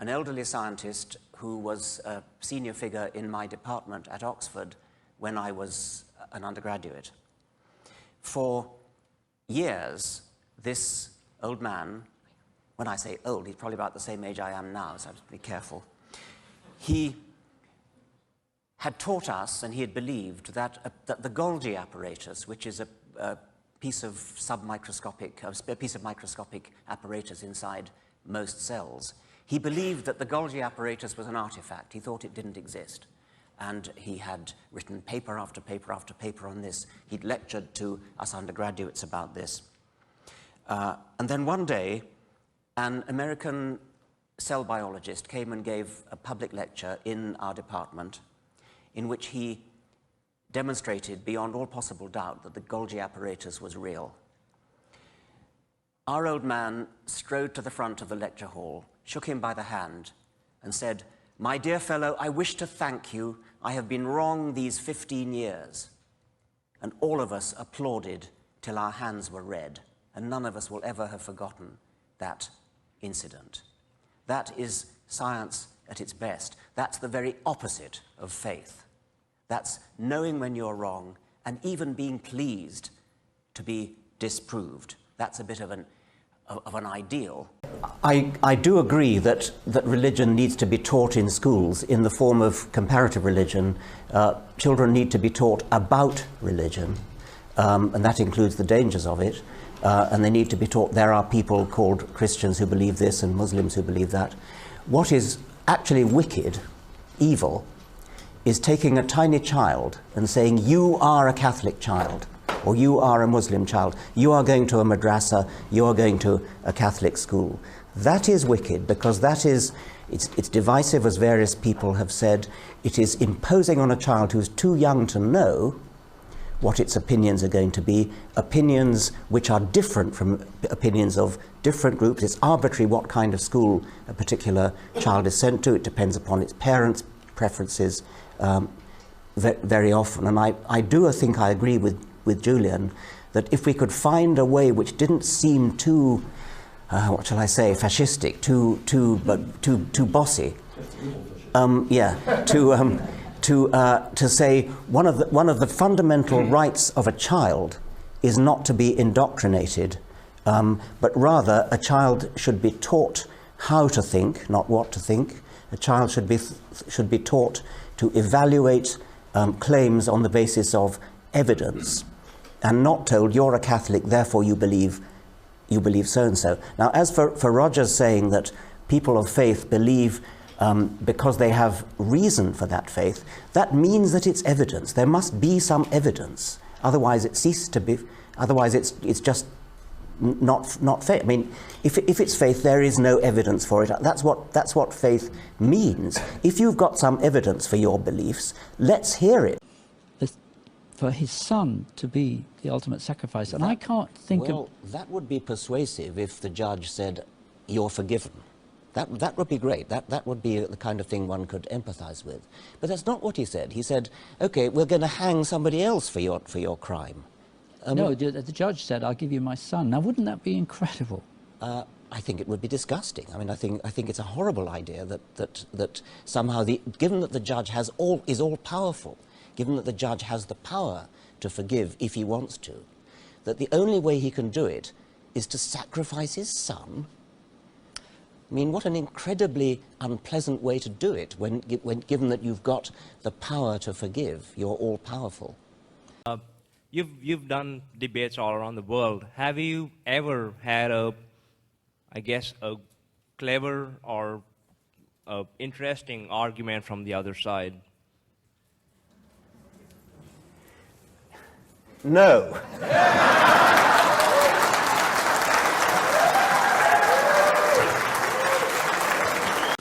an elderly scientist who was a senior figure in my department at Oxford when I was an undergraduate. For years, this old man, when I say old, he's probably about the same age I am now, so I have to be careful. He had taught us, and he had believed, that the Golgi apparatus, which is a piece of microscopic apparatus inside most cells, he believed that the Golgi apparatus was an artifact. He thought it didn't exist. And he had written paper after paper after paper on this. He'd lectured to us undergraduates about this. And then one day, an American cell biologist came and gave a public lecture in our department in which he demonstrated beyond all possible doubt that the Golgi apparatus was real. Our old man strode to the front of the lecture hall, shook him by the hand, and said, "My dear fellow, I wish to thank you. I have been wrong these 15 years. And all of us applauded till our hands were red, and none of us will ever have forgotten that incident. That is science at its best. That's the very opposite of faith. That's knowing when you're wrong and even being pleased to be disproved. That's a bit of an ideal. I do agree that religion needs to be taught in schools in the form of comparative religion. Children need to be taught about religion, and that includes the dangers of it. And they need to be taught there are people called Christians who believe this and Muslims who believe that. What is actually wicked, evil, is taking a tiny child and saying, you are a Catholic child, or you are a Muslim child, you are going to a madrasa, you are going to a Catholic school. That is wicked, because that is, it's divisive, as various people have said. It is imposing on a child who's too young to know what its opinions are going to be, opinions which are different from opinions of different groups. It's arbitrary what kind of school a particular child is sent to. It depends upon its parents' preferences very often. And I do think I agree with Julian that if we could find a way which didn't seem too, what shall I say, fascistic, too bossy, to say one of the fundamental rights of a child is not to be indoctrinated, but rather a child should be taught how to think, not what to think. A child should be taught to evaluate claims on the basis of evidence, and not told you're a Catholic, therefore you believe so and so. Now, as for Roger's saying that people of faith believe because they have reason for that faith, that means that it's evidence. There must be some evidence. Otherwise it ceases to be, otherwise it's just not faith. I mean, if it's faith, there is no evidence for it. That's what faith means. If you've got some evidence for your beliefs, let's hear it. For his son to be the ultimate sacrifice, and I can't think of... Well, that would be persuasive if the judge said, you're forgiven. That would be great. That would be the kind of thing one could empathize with. But that's not what he said. He said, okay, we're going to hang somebody else for your crime. No, the judge said, I'll give you my son. Now, wouldn't that be incredible? I think it would be disgusting. I mean, I think it's a horrible idea that somehow, given that the judge is all powerful, given that the judge has the power to forgive if he wants to, that the only way he can do it is to sacrifice his son. I mean, what an incredibly unpleasant way to do it when given that you've got the power to forgive. You're all powerful. You've done debates all around the world. Have you ever had a clever or interesting argument from the other side? No.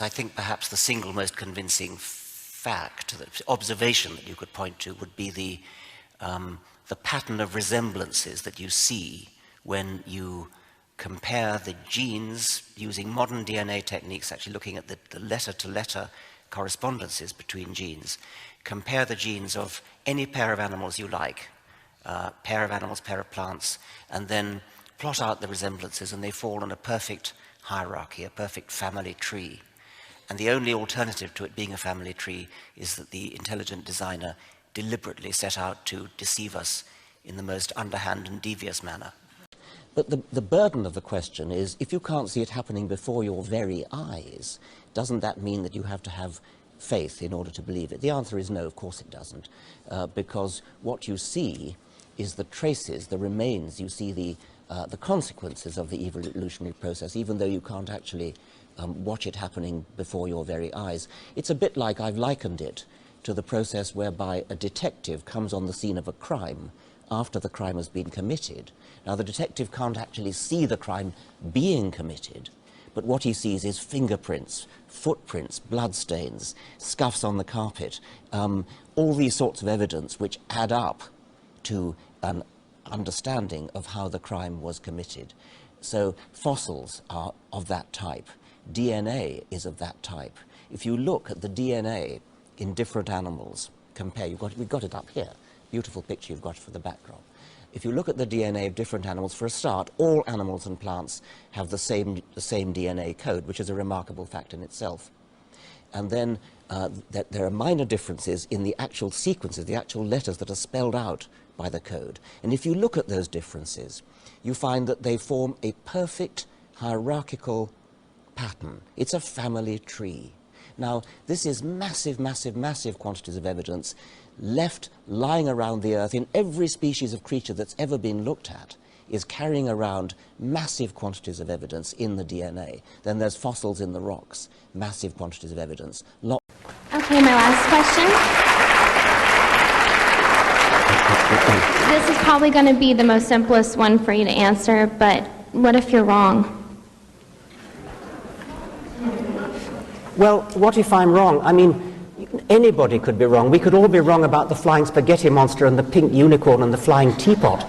I think perhaps the single most convincing fact, the observation that you could point to, would be the pattern of resemblances that you see when you compare the genes using modern DNA techniques, actually looking at the letter-to-letter correspondences between genes. Compare the genes of any pair of animals you like, pair of animals, pair of plants, and then plot out the resemblances, and they fall on a perfect hierarchy, a perfect family tree. And the only alternative to it being a family tree is that the intelligent designer deliberately set out to deceive us in the most underhand and devious manner. But the burden of the question is, if you can't see it happening before your very eyes, doesn't that mean that you have to have faith in order to believe it? The answer is no, of course it doesn't, because what you see is the traces, the remains. You see the consequences of the evolutionary process, even though you can't actually watch it happening before your very eyes. It's a bit like, I've likened it to the process whereby a detective comes on the scene of a crime after the crime has been committed. Now, the detective can't actually see the crime being committed, but what he sees is fingerprints, footprints, bloodstains, scuffs on the carpet, all these sorts of evidence which add up to an understanding of how the crime was committed. So fossils are of that type. DNA is of that type. If you look at the DNA in different animals, compare, we've got it up here, beautiful picture you've got for the backdrop. If you look at the DNA of different animals, for a start, all animals and plants have the same DNA code, which is a remarkable fact in itself. And then that there are minor differences in the actual sequences, the actual letters that are spelled out by the code. And if you look at those differences, you find that they form a perfect hierarchical pattern. It's a family tree. Now, this is massive, massive, massive quantities of evidence left lying around the earth in every species of creature that's ever been looked at is carrying around massive quantities of evidence in the DNA. Then there's fossils in the rocks, massive quantities of evidence. Okay, my last question. This is probably going to be the most simplest one for you to answer, but what if you're wrong? Well, what if I'm wrong? I mean, anybody could be wrong. We could all be wrong about the flying spaghetti monster and the pink unicorn and the flying teapot.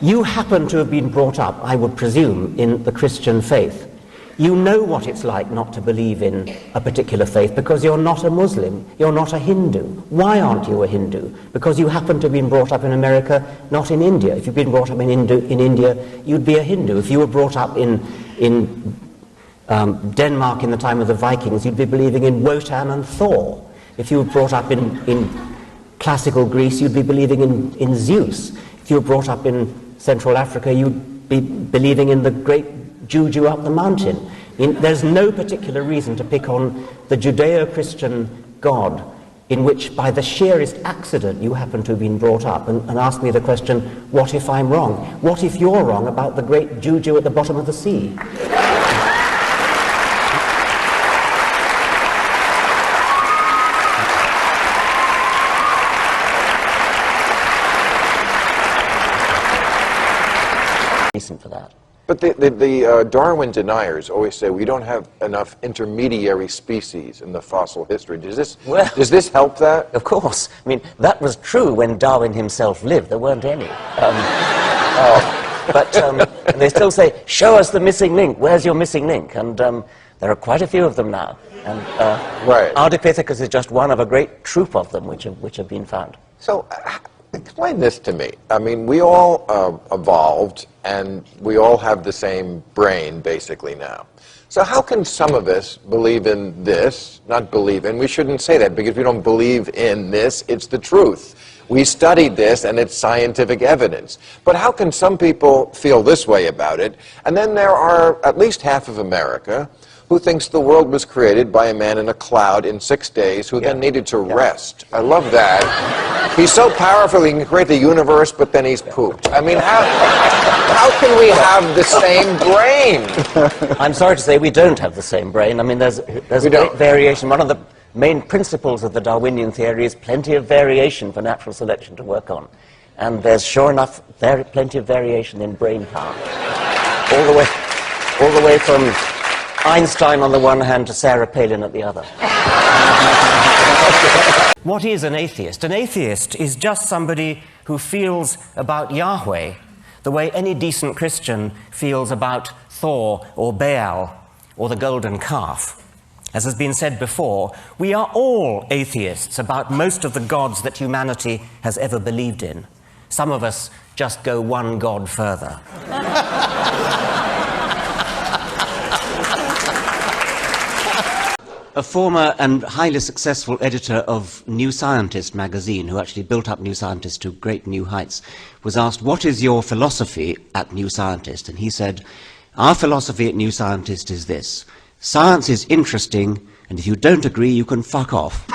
You happen to have been brought up, I would presume, in the Christian faith. You know what it's like not to believe in a particular faith because you're not a Muslim, you're not a Hindu. Why aren't you a Hindu? Because you happen to have been brought up in America, not in India. If you've been brought up in India, you'd be a Hindu. If you were brought up in Denmark in the time of the Vikings, you'd be believing in Wotan and Thor. If you were brought up in classical Greece, you'd be believing in Zeus. If you were brought up in Central Africa, you'd be believing in the great Juju up the mountain. I mean, there's no particular reason to pick on the Judeo-Christian God in which, by the sheerest accident, you happen to have been brought up, and ask me the question, what if I'm wrong? What if you're wrong about the great Juju at the bottom of the sea? For that. But the Darwin deniers always say we don't have enough intermediary species in the fossil history. Does this help that? Of course. I mean, that was true when Darwin himself lived. There weren't any. And they still say, show us the missing link. Where's your missing link? And there are quite a few of them now. And right. Ardipithecus is just one of a great troop of them which have been found. So, explain this to me. I mean, we all evolved, and we all have the same brain, basically, now. So how can some of us believe in this, not believe in? We shouldn't say that, because we don't believe in this, it's the truth. We studied this, and it's scientific evidence. But how can some people feel this way about it? And then there are at least half of America who thinks the world was created by a man in a cloud in 6 days who then needed to rest. I love that. He's so powerful he can create the universe, but then he's pooped. I mean, how can we have the same brain? I'm sorry to say we don't have the same brain. I mean, there's a great variation. One of the main principles of the Darwinian theory is plenty of variation for natural selection to work on. And there's sure enough plenty of variation in brain power. All the way from Einstein on the one hand to Sarah Palin at the other. What is an atheist? An atheist is just somebody who feels about Yahweh the way any decent Christian feels about Thor or Baal or the golden calf. As has been said before, we are all atheists about most of the gods that humanity has ever believed in. Some of us just go one god further. a former and highly successful editor of New Scientist magazine, who actually built up New Scientist to great new heights, was asked, what is your philosophy at New Scientist? And he said, our philosophy at New Scientist is this: science is interesting, and if you don't agree, you can fuck off.